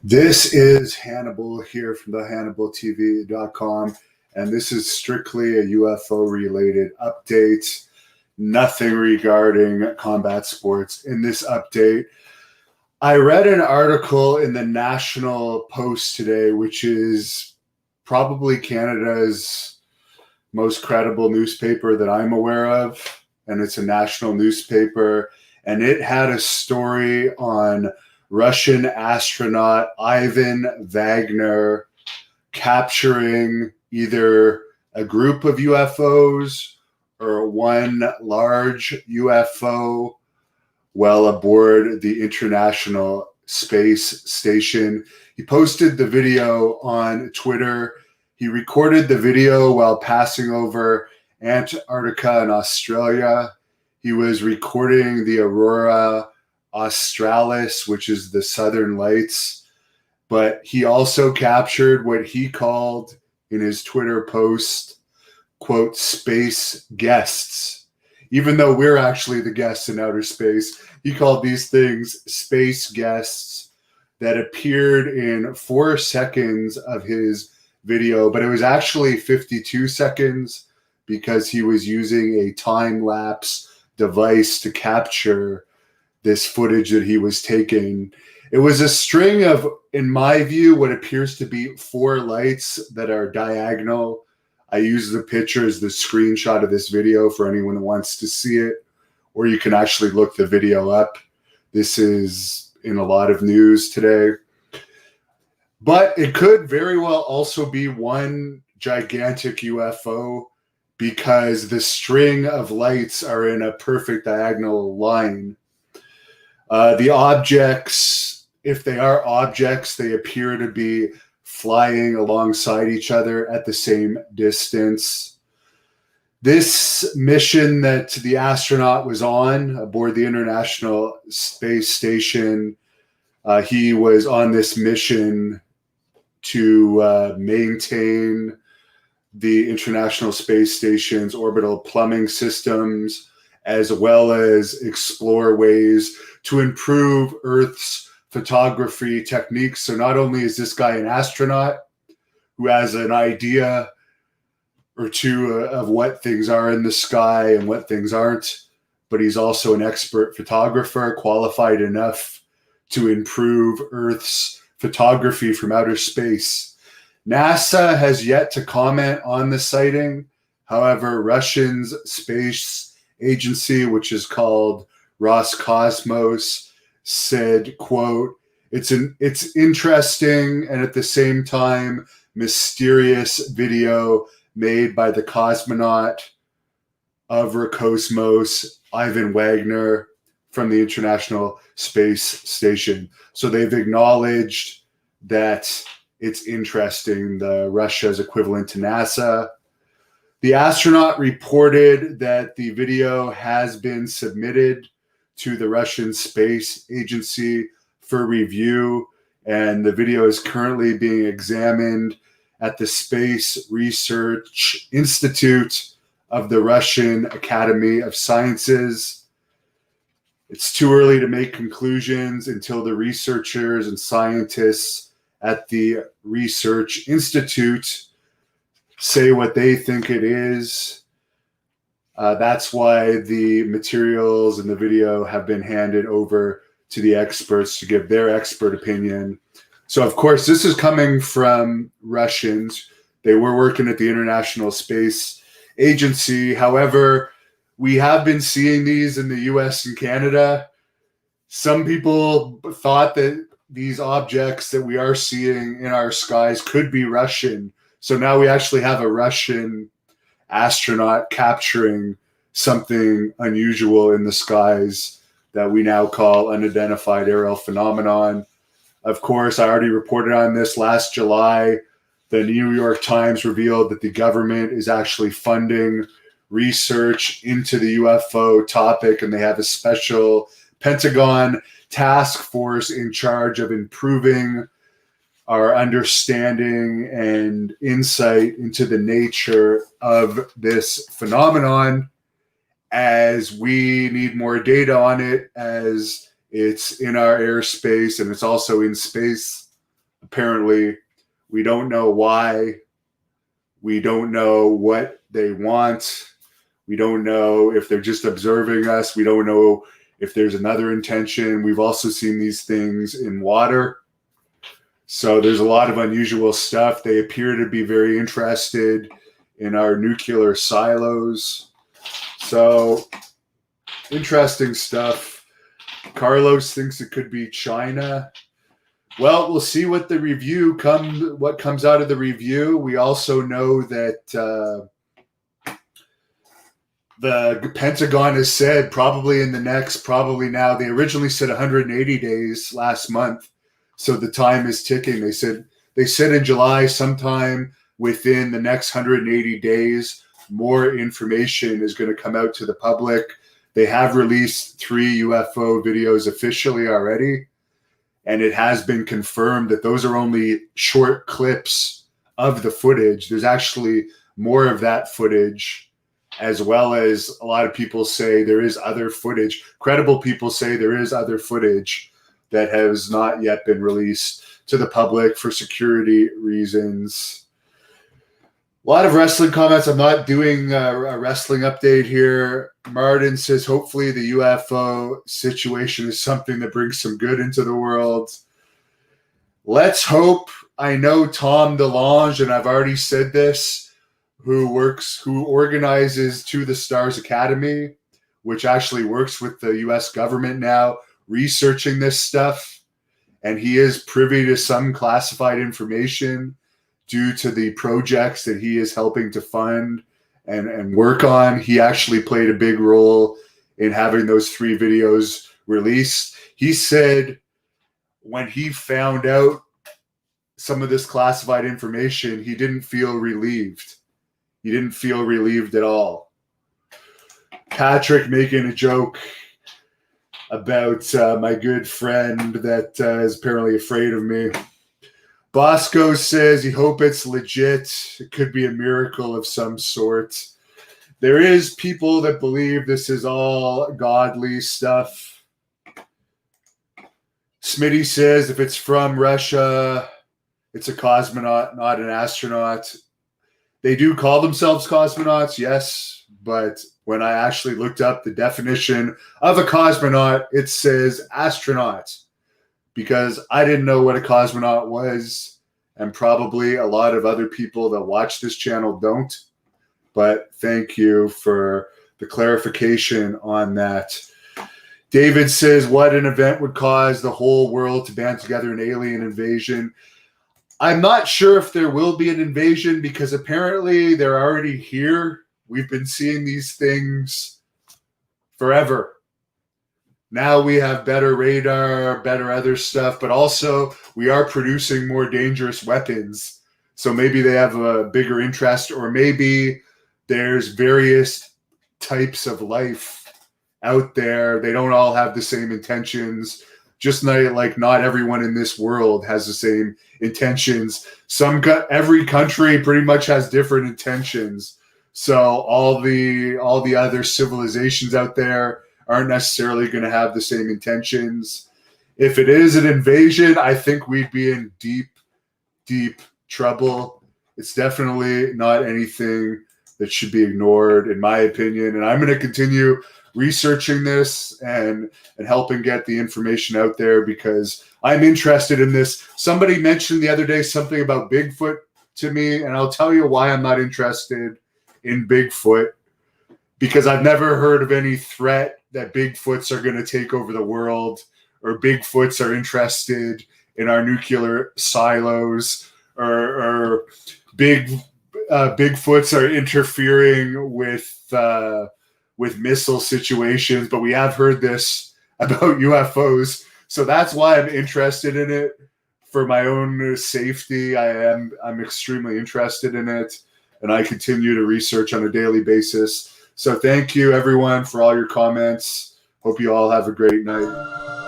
This is Hannibal here from the HannibalTV.com, and this is strictly a UFO related update. Nothing regarding combat sports in this update. I read an article in the National Post today, which is probably Canada's most credible newspaper that I'm aware of, and it's a national newspaper, and it had a story on Russian astronaut Ivan Wagner capturing either a group of UFOs or one large UFO while aboard the International Space Station. He posted the video on Twitter. He recorded the video while passing over Antarctica and Australia. He was recording the aurora australis, which is the southern lights, but he also captured what he called in his Twitter post, quote, space guests. Even though we're actually the guests in outer space, he called these things space guests that appeared in 4 seconds of his video, but it was actually 52 seconds because he was using a time-lapse device to capture this footage that he was taking. It was a string of, in my view, what appears to be 4 lights that are diagonal. I use the picture as the screenshot of this video for anyone that wants to see it, or you can actually look the video up. This is in a lot of news today. But it could very well also be one gigantic UFO because the string of lights are in a perfect diagonal line. The objects, if they are objects, they appear to be flying alongside each other at the same distance. This mission that the astronaut was on aboard the International Space Station, he was on this mission to maintain the International Space Station's orbital plumbing systems, as well as explore ways to improve Earth's photography techniques. So not only is this guy an astronaut who has an idea or two of what things are in the sky and what things aren't, but he's also an expert photographer, qualified enough to improve Earth's photography from outer space. NASA has yet to comment on the sighting. However, Russia's space agency, which is called Roscosmos, said, quote, it's interesting and at the same time mysterious video made by the cosmonaut of Roscosmos, Ivan Wagner, from the International Space Station. So they've acknowledged that it's interesting, the Russia's equivalent to NASA. The astronaut reported that the video has been submitted to the Russian Space Agency for review, and the video is currently being examined at the Space Research Institute of the Russian Academy of Sciences. It's too early to make conclusions until the researchers and scientists at the Research Institute say what they think it is. That's why the materials and the video have been handed over to the experts to give their expert opinion. So, of course, this is coming from Russians. They were working at the International Space Agency. However, we have been seeing these in the US and Canada. Some people thought that these objects that we are seeing in our skies could be Russian. So now we actually have a Russian astronaut capturing something unusual in the skies that we now call unidentified aerial phenomenon. Of course, I already reported on this last July. The New York Times revealed that the government is actually funding research into the UFO topic, and they have a special Pentagon task force in charge of improving our understanding and insight into the nature of this phenomenon, as we need more data on it, as it's in our airspace and it's also in space. Apparently, we don't know why. We don't know what they want. We don't know if they're just observing us. We don't know if there's another intention. We've also seen these things in water. So there's a lot of unusual stuff. They appear to be very interested in our nuclear silos. So interesting stuff. Carlos thinks it could be China. Well, we'll see what the review what comes out of the review. We also know that the Pentagon has said probably now, they originally said 180 days last month. So the time is ticking. They said in July, sometime within the next 180 days, more information is going to come out to the public. They have released 3 UFO videos officially already, and it has been confirmed that those are only short clips of the footage. There's actually more of that footage, as well as a lot of people say there is other footage. Credible people say there is other footage that has not yet been released to the public for security reasons. A lot of wrestling comments. I'm not doing a wrestling update here. Martin says, hopefully the UFO situation is something that brings some good into the world. Let's hope. I know Tom DeLonge, and I've already said this, who organizes To the Stars Academy, which actually works with the U.S. government now, researching this stuff, and he is privy to some classified information due to the projects that he is helping to fund and work on. He actually played a big role in having those 3 videos released. He said when he found out some of this classified information, he didn't feel relieved. He didn't feel relieved at all. Patrick making a joke about my good friend that is apparently afraid of me. Bosco says he hope it's legit. It could be a miracle of some sort. There is people that believe this is all godly stuff. Smitty says if it's from Russia, it's a cosmonaut, not an astronaut. They do call themselves cosmonauts, yes, but when I actually looked up the definition of a cosmonaut, it says astronaut, because I didn't know what a cosmonaut was, and probably a lot of other people that watch this channel don't. But thank you for the clarification on that. David says, what an event would cause the whole world to band together an alien invasion? I'm not sure if there will be an invasion, because apparently they're already here. We've been seeing these things forever. Now we have better radar, better other stuff, but also we are producing more dangerous weapons. So maybe they have a bigger interest, or maybe there's various types of life out there. They don't all have the same intentions. Just like not everyone in this world has the same intentions. Every country pretty much has different intentions. So all the other civilizations out there aren't necessarily going to have the same intentions. If it is an invasion, I think we'd be in deep, deep trouble. It's definitely not anything that should be ignored, in my opinion. And I'm going to continue researching this and helping get the information out there, because I'm interested in this. Somebody mentioned the other day something about Bigfoot to me, and I'll tell you why I'm not interested in Bigfoot, because I've never heard of any threat that Bigfoots are going to take over the world, or Bigfoots are interested in our nuclear silos, or Bigfoots are interfering with missile situations. But we have heard this about UFOs, so that's why I'm interested in it. For my own safety, I'm extremely interested in it, and I continue to research on a daily basis. So thank you, everyone, for all your comments. Hope you all have a great night.